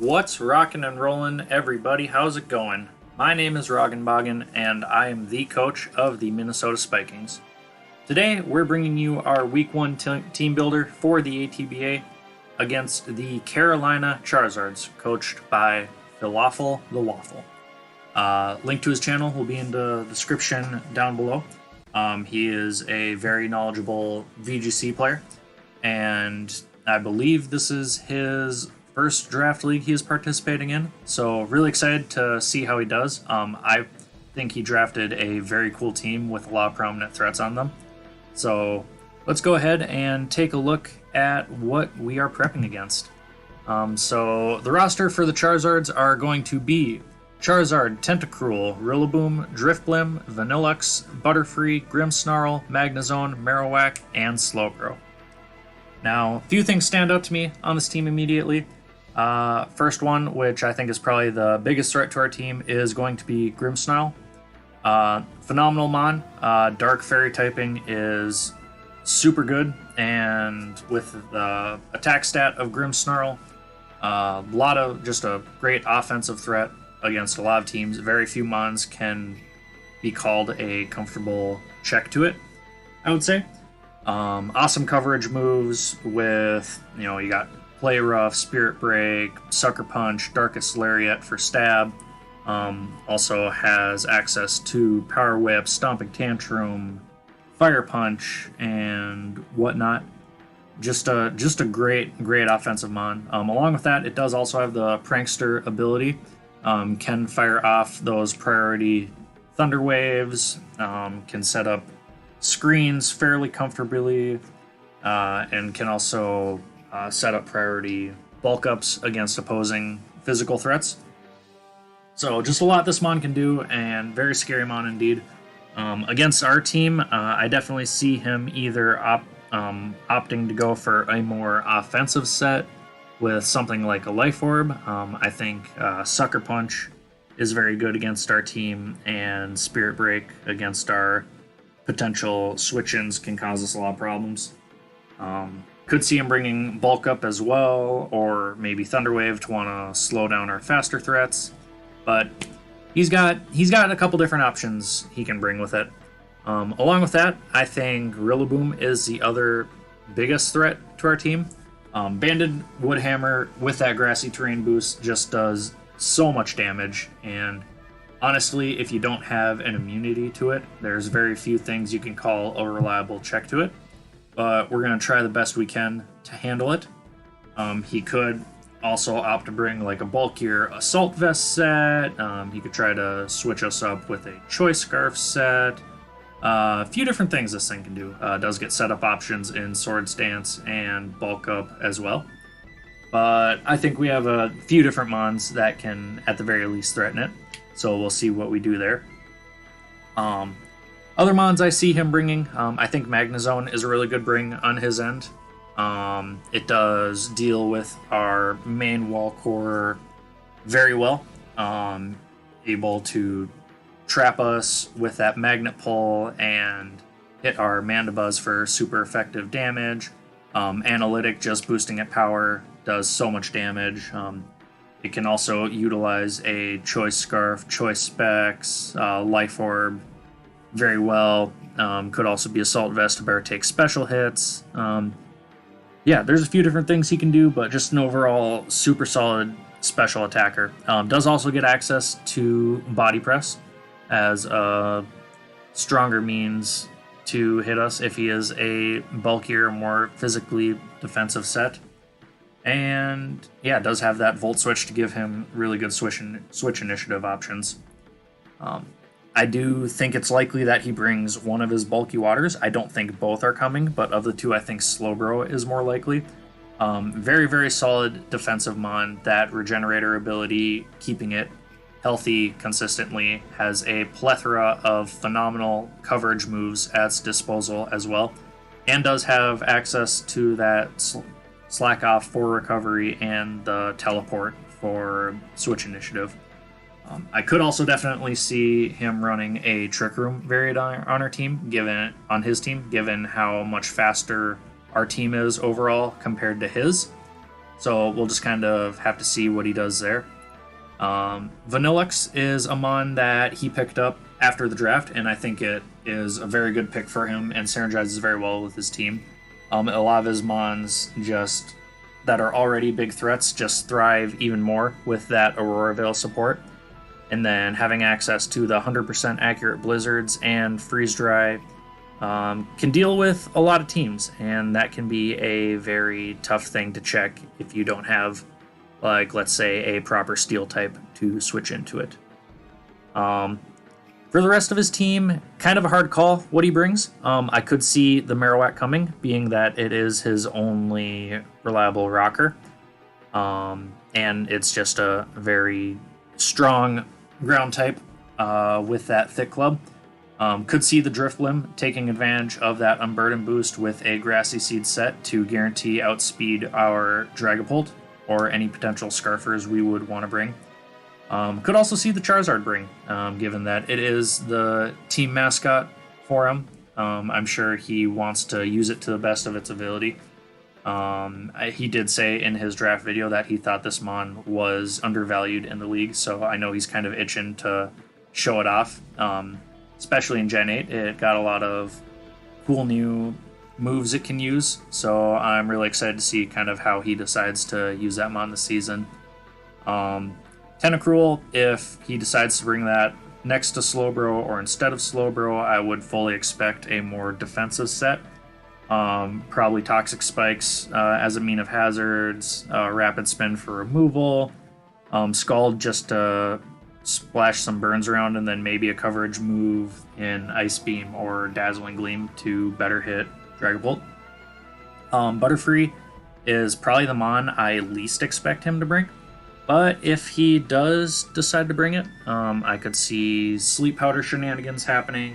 What's rockin' and rollin', everybody? How's it going? My name is Roggen Boggin, and I am the coach of the Minnesota Spikings. Today, we're bringing you our Week 1 team builder for the ATBA against the Carolina Charizards, coached by Falafel the Waffle. Link to his channel will be in the description down below. He is a very knowledgeable VGC player, and I believe this is his first draft league he is participating in, so really excited to see how he does. I think he drafted a very cool team with a lot of prominent threats on them. So let's go ahead and take a look at what we are prepping against. So the roster for the Charizards are going to be Charizard, Tentacruel, Rillaboom, Drifblim, Vanillux, Butterfree, Grimmsnarl, Magnezone, Marowak, and Slowbro. Now, a few things stand out to me on this team immediately. First one, which I think is probably the biggest threat to our team, is going to be Grimmsnarl. Phenomenal mon. Dark Fairy typing is super good, and with the attack stat of Grimmsnarl, just a great offensive threat against a lot of teams. Very few mons can be called a comfortable check to it, I would say. Awesome coverage moves with, you got Play Rough, Spirit Break, Sucker Punch, Darkest Lariat for stab. Also has access to Power Whip, Stomping Tantrum, Fire Punch, and whatnot. Just a great offensive mon. Along with that, it does also have the Prankster ability. Can fire off those priority Thunder Waves, can set up screens fairly comfortably, and can also set up priority bulk ups against opposing physical threats. So just a lot this mon can do, and very scary mon indeed. Against our team, I definitely see him either opting to go for a more offensive set with something like a Life Orb. I think Sucker Punch is very good against our team, and Spirit Break against our potential switch-ins can cause us a lot of problems. Could see him bringing Bulk Up as well, or maybe Thunder Wave to want to slow down our faster threats. But he's got a couple different options he can bring with it. Along with that, I think Rillaboom is the other biggest threat to our team. Banded Woodhammer with that Grassy Terrain boost just does so much damage, and honestly, if you don't have an immunity to it, there's very few things you can call a reliable check to it. But we're going to try the best we can to handle it. He could also opt to bring like a bulkier Assault Vest set. He could try to switch us up with a Choice Scarf set. A few different things this thing can do. Does get setup options in Swords Dance and Bulk Up as well. But I think we have a few different mons that can at the very least threaten it. So we'll see what we do there. Other mons I see him bringing, I think Magnezone is a really good bring on his end. It does deal with our main wall core very well. Able to trap us with that Magnet Pull and hit our Mandibuzz for super effective damage. Analytic, just boosting at power, does so much damage. It can also utilize a Choice Scarf, Choice Specs, Life Orb very well. Could also be Assault Vest to better take special hits. There's a few different things he can do, but just an overall super solid special attacker. Does also get access to Body Press as a stronger means to hit us if he is a bulkier, more physically defensive set. And does have that Volt Switch to give him really good switch initiative options. I do think it's likely that he brings one of his bulky waters. I don't think both are coming, but of the two, I think Slowbro is more likely. Very, very solid defensive mon. That Regenerator ability, keeping it healthy consistently, has a plethora of phenomenal coverage moves at its disposal as well, and does have access to that Slack Off for recovery and the Teleport for switch initiative. I could also definitely see him running a Trick Room variant on our team, given how much faster our team is overall compared to his. So we'll just kind of have to see what he does there. Vanillux is a mon that he picked up after the draft, and I think it is a very good pick for him and synergizes very well with his team. A lot of his mons just that are already big threats just thrive even more with that Aurora Veil support. And then having access to the 100% accurate blizzards and freeze dry can deal with a lot of teams, and that can be a very tough thing to check if you don't have, like, let's say, a proper steel type to switch into it. For the rest of his team, kind of a hard call what he brings. I could see the Marowak coming, being that it is his only reliable rocker. And it's just a very strong ground type with that thick club. Could see the Drifblim taking advantage of that Unburden boost with a Grassy Seed set to guarantee outspeed our Dragapult or any potential Scarfers we would want to bring. Could also see the Charizard bring, given that it is the team mascot for him. I'm sure he wants to use it to the best of its ability. He did say in his draft video that he thought this mon was undervalued in the league, so I know he's kind of itching to show it off. Especially in Gen 8, it got a lot of cool new moves it can use, so I'm really excited to see kind of how he decides to use that mon this season. Tentacruel, if he decides to bring that next to Slowbro or instead of Slowbro, I would fully expect a more defensive set. Probably Toxic Spikes as a mean of hazards, Rapid Spin for removal, Scald just to splash some burns around, and then maybe a coverage move in Ice Beam or Dazzling Gleam to better hit Dragapult. Butterfree is probably the mon I least expect him to bring. But if he does decide to bring it, I could see Sleep Powder shenanigans happening.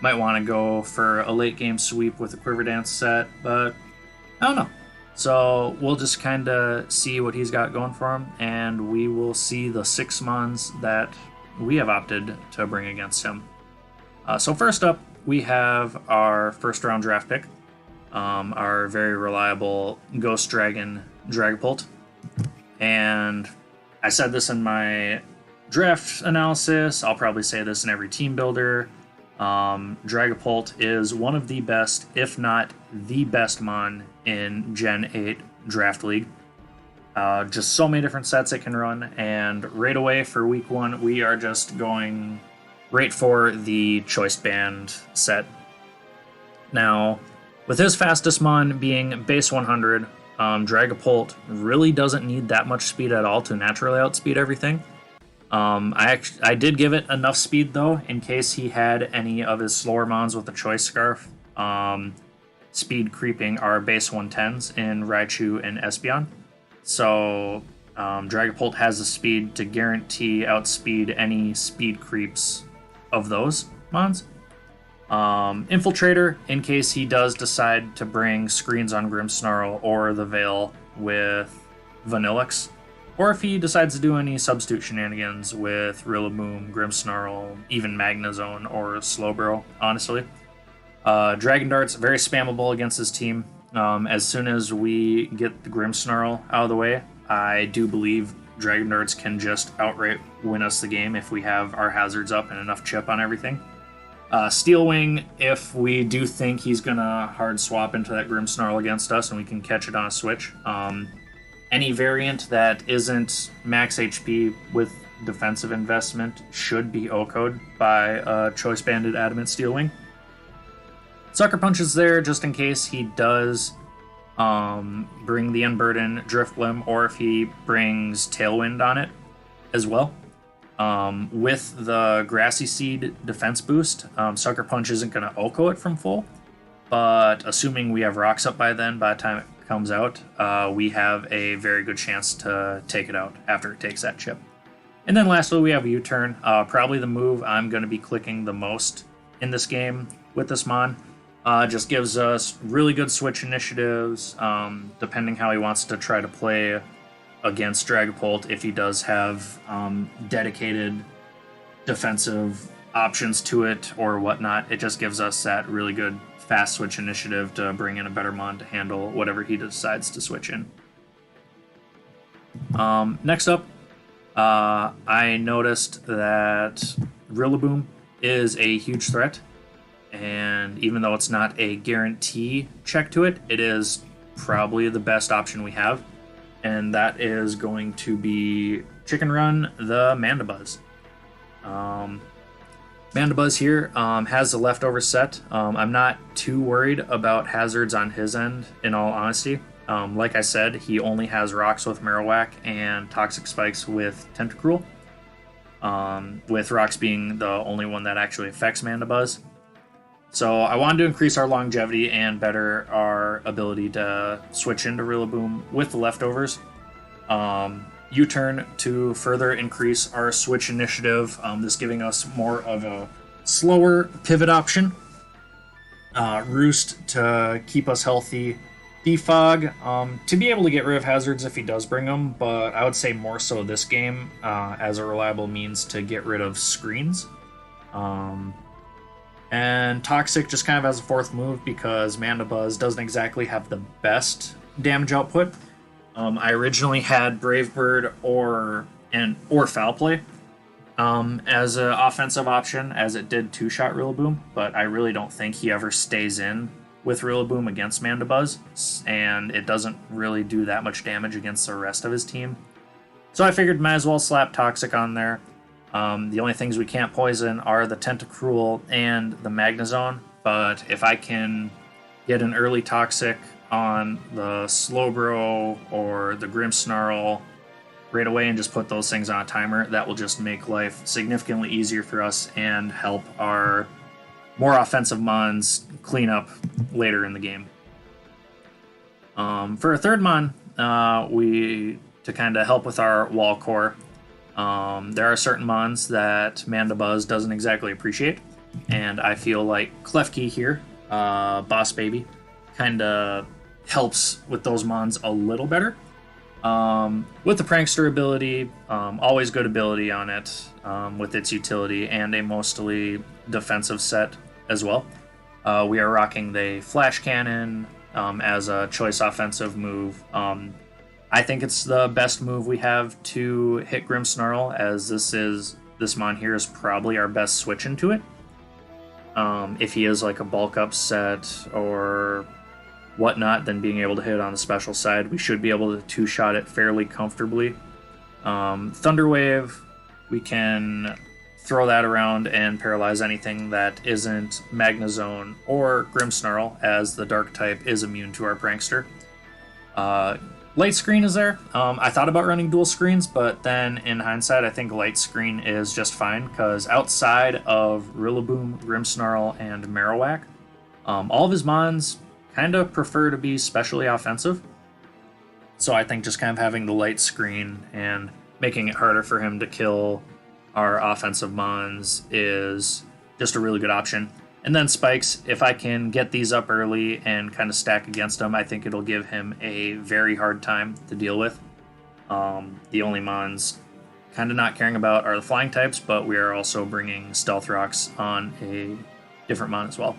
Might want to go for a late game sweep with a Quiver Dance set, but I don't know. So we'll just kind of see what he's got going for him, and we will see the 6 mons that we have opted to bring against him. So first up, we have our first round draft pick, our very reliable Ghost Dragon Dragapult. And I said this in my draft analysis, I'll probably say this in every team builder. Dragapult is one of the best, if not the best mon in Gen 8 Draft League. Just so many different sets it can run, and right away for week 1, we are just going right for the Choice Band set. Now, with his fastest mon being base 100, Dragapult really doesn't need that much speed at all to naturally outspeed everything. I did give it enough speed though, in case he had any of his slower mons with the Choice Scarf. Speed creeping our base 110s in Raichu and Espeon. So Dragapult has the speed to guarantee outspeed any speed creeps of those mons. Infiltrator, in case he does decide to bring Screens on Grimmsnarl or the Veil with Vanillux, or if he decides to do any substitute shenanigans with Rillaboom, Grimmsnarl, even Magnezone or Slowbro, honestly. Dragon Dart's very spammable against his team. As soon as we get the Grimmsnarl out of the way, I do believe Dragon Darts can just outright win us the game if we have our hazards up and enough chip on everything. Steel Wing, if we do think he's going to hard swap into that Grimmsnarl against us and we can catch it on a switch. Any variant that isn't max HP with defensive investment should be O-code by Choice Banded Adamant Steel Wing. Sucker Punch is there just in case he does bring the Unburden Drifblim, or if he brings Tailwind on it as well. With the Grassy Seed defense boost, Sucker Punch isn't going to OHKO it from full, but assuming we have rocks up by then, by the time it comes out, we have a very good chance to take it out after it takes that chip. And then lastly, we have a U-turn. Probably the move I'm going to be clicking the most in this game with this mon. Just gives us really good switch initiatives, depending how he wants to try to play against Dragapult. If he does have dedicated defensive options to it or whatnot, it just gives us that really good fast switch initiative to bring in a better mon to handle whatever he decides to switch in. Next up, I noticed that Rillaboom is a huge threat, and even though it's not a guarantee check to it, it is probably the best option we have, and that is going to be Chicken Run the Mandibuzz. Mandibuzz here has the leftover set. I'm not too worried about hazards on his end, in all honesty. Like I said, he only has rocks with Marowak and toxic spikes with Tentacruel, with rocks being the only one that actually affects Mandibuzz. So I wanted to increase our longevity and better our ability to switch into Rillaboom with the leftovers. U-turn to further increase our switch initiative, this giving us more of a slower pivot option. Roost to keep us healthy. Defog to be able to get rid of hazards if he does bring them, but I would say more so this game as a reliable means to get rid of screens. And Toxic just kind of as a fourth move because Mandibuzz doesn't exactly have the best damage output. I originally had Brave Bird or Foul Play as an offensive option, as it did two-shot Rillaboom, but I really don't think he ever stays in with Rillaboom against Mandibuzz, and it doesn't really do that much damage against the rest of his team. So I figured might as well slap Toxic on there. The only things we can't poison are the Tentacruel and the Magnezone, but if I can get an early Toxic on the Slowbro or the Grimmsnarl right away and just put those things on a timer, that will just make life significantly easier for us and help our more offensive mons clean up later in the game. For a third mon, to kind of help with our wall core, there are certain mons that Mandibuzz doesn't exactly appreciate, and I feel like KLEFKIO here, Boss Baby, kind of helps with those mons a little better. With the Prankster ability, always good ability on it with its utility, and a mostly defensive set as well. We are rocking the Flash Cannon as a choice offensive move. I think it's the best move we have to hit Grimmsnarl, as this mon here is probably our best switch into it. If he is like a bulk up set or whatnot, then being able to hit on the special side, we should be able to two-shot it fairly comfortably. Thunderwave, we can throw that around and paralyze anything that isn't Magnezone or Grimmsnarl, as the Dark type is immune to our Prankster. Light Screen is there. I thought about running dual screens, but then in hindsight, I think Light Screen is just fine, because outside of Rillaboom, Grimmsnarl, and Marowak, all of his mons kind of prefer to be specially offensive. So I think just kind of having the light screen and making it harder for him to kill our offensive mons is just a really good option. And then spikes, if I can get these up early and kind of stack against him, I think it'll give him a very hard time to deal with. The only mons kind of not caring about are the flying types, but we are also bringing Stealth Rocks on a different mon as well.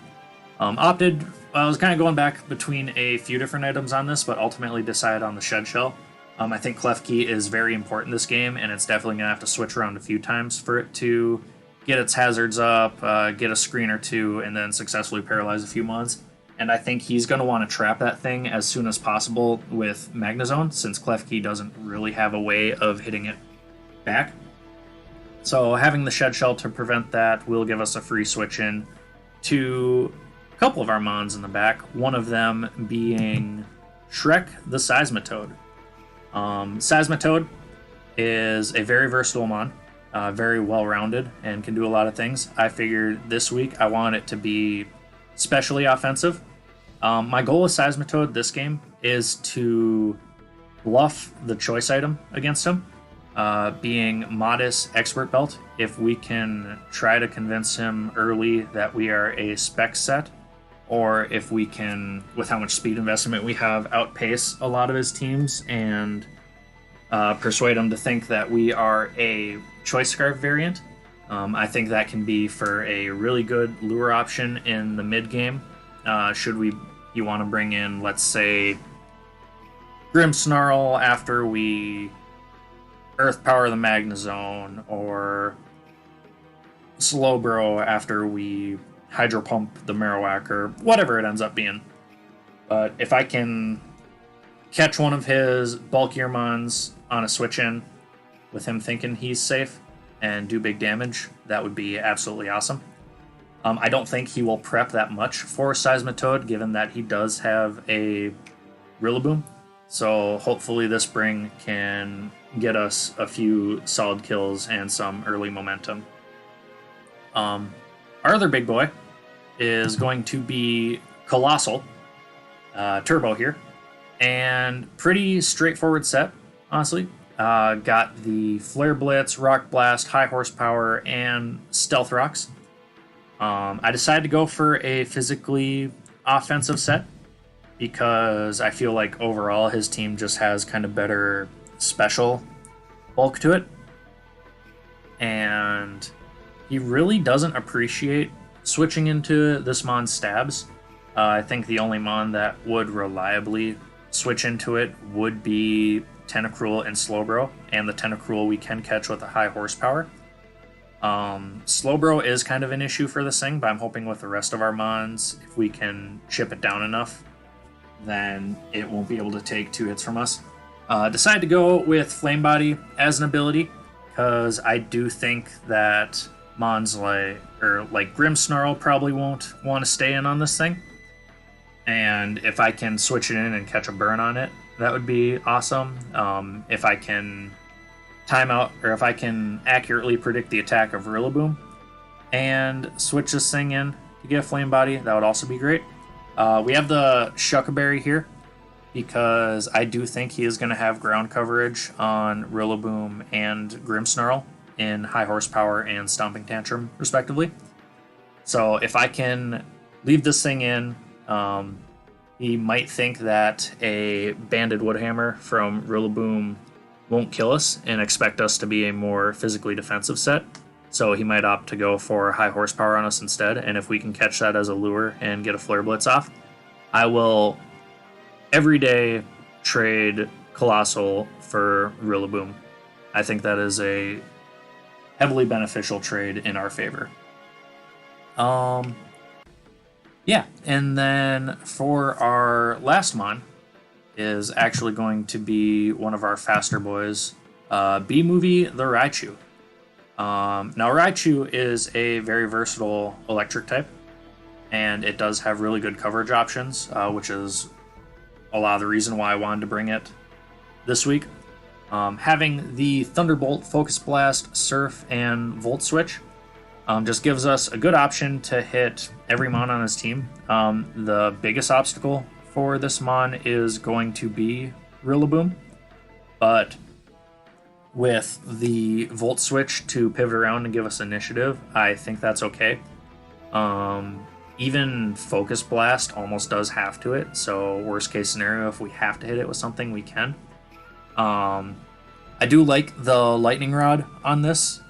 I was kind of going back between a few different items on this, but ultimately decided on the Shed Shell. I think KLEFKIO is very important this game, and it's definitely going to have to switch around a few times for it to get its hazards up, get a screen or two, and then successfully paralyze a few mons. And I think he's going to want to trap that thing as soon as possible with Magnezone, since KLEFKIO doesn't really have a way of hitting it back. So having the Shed Shell to prevent that will give us a free switch in to a couple of our mons in the back, one of them being Shrek the Seismitoad. Seismitoad is a very versatile mon, very well-rounded, and can do a lot of things. I figured this week I want it to be specially offensive. My goal with Seismitoad this game is to bluff the choice item against him, being Modest Expert Belt. If we can try to convince him early that we are a spec set, or if we can, with how much speed investment we have, outpace a lot of his teams and persuade him to think that we are a Choice Scarf variant. I think that can be for a really good lure option in the mid game. Should you want to bring in, let's say, Grimmsnarl after we Earth Power the Magnezone or Slowbro after we Hydro Pump the Marowak or whatever it ends up being. But if I can catch one of his bulkier mons on a switch in with him thinking he's safe and do big damage, that would be absolutely awesome. I don't think he will prep that much for Seismitoad, given that he does have a Rillaboom. So hopefully this spring can get us a few solid kills and some early momentum. Our other big boy is going to be Colossal Turbo here. And pretty straightforward set, honestly. Got the Flare Blitz, Rock Blast, High Horsepower, and Stealth Rocks. I decided to go for a physically offensive set because I feel like overall his team just has kind of better special bulk to it. And he really doesn't appreciate switching into this Mon's stabs. I think the only Mon that would reliably switch into it would be Tentacruel and Slowbro, and the Tentacruel we can catch with a high horsepower. Slowbro is kind of an issue for this thing, but I'm hoping with the rest of our Mons, if we can chip it down enough, then it won't be able to take 2 hits from us. Decided to go with Flame Body as an ability, because I do think that Mons like Grimmsnarl probably won't want to stay in on this thing. And if I can switch it in and catch a burn on it, that would be awesome. If I can time out, or if I can accurately predict the attack of Rillaboom and switch this thing in to get a Flame Body, that would also be great. We have the Shuckleberry here because I do think he is going to have ground coverage on Rillaboom and Grimmsnarl in High Horsepower and Stomping Tantrum, respectively. So if I can leave this thing in, he might think that a Banded Woodhammer from Rillaboom won't kill us and expect us to be a more physically defensive set. So he might opt to go for High Horsepower on us instead. And if we can catch that as a lure and get a Flare Blitz off, I will every day trade Colossal for Rillaboom. I think that is a heavily beneficial trade in our favor. Yeah, and then for our last Mon is actually going to be one of our faster boys, B-Movie the Raichu. Now, Raichu is a very versatile electric type, and it does have really good coverage options, which is a lot of the reason why I wanted to bring it this week. Having the Thunderbolt, Focus Blast, Surf, and Volt switch just gives us a good option to hit every Mon on his team. The biggest obstacle for this Mon is going to be Rillaboom, but with the Volt switch to pivot around and give us initiative, I think that's okay. Even Focus Blast almost does have to it, so worst case scenario, if we have to hit it with something, we can. I do like the Lightning Rod on this.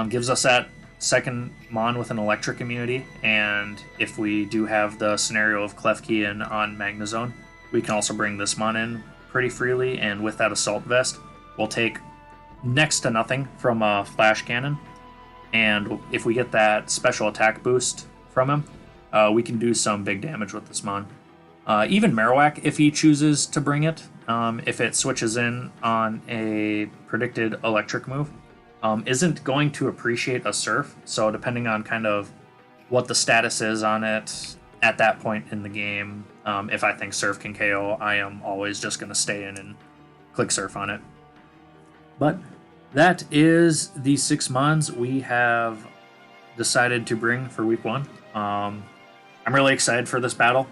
Gives us that second Mon with an electric immunity, and if we do have the scenario of KLEFKIO on Magnezone, we can also bring this Mon in pretty freely, and with that Assault Vest, we'll take next to nothing from a Flash Cannon, and if we get that special attack boost from him, we can do some big damage with this Mon. Even Marowak, if he chooses to bring it, if it switches in on a predicted electric move, isn't going to appreciate a Surf, so depending on kind of what the status is on it at that point in the game, if I think Surf can KO, I am always just going to stay in and click Surf on it. But that is the 6 Mons we have decided to bring for week 1. I'm really excited for this battle,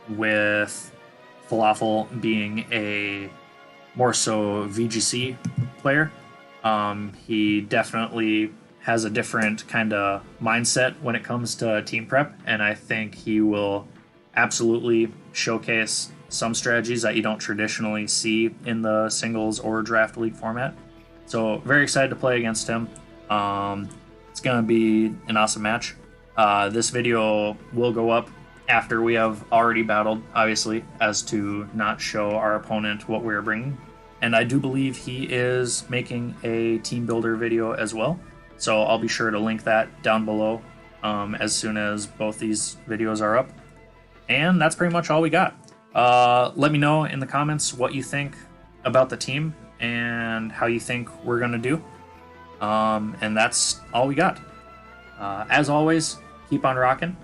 with Falafel being a more so VGC player. He definitely has a different kind of mindset when it comes to team prep, and I think he will absolutely showcase some strategies that you don't traditionally see in the singles or draft league format. So very excited to play against him. It's going to be an awesome match. This video will go up after we have already battled, obviously, as to not show our opponent what we're bringing. And I do believe he is making a team builder video as well. So I'll be sure to link that down below as soon as both these videos are up. And that's pretty much all we got. Let me know in the comments what you think about the team and how you think we're going to do. And that's all we got. As always, keep on rocking.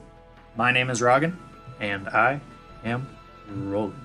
My name is Rockin, and I am rollin'.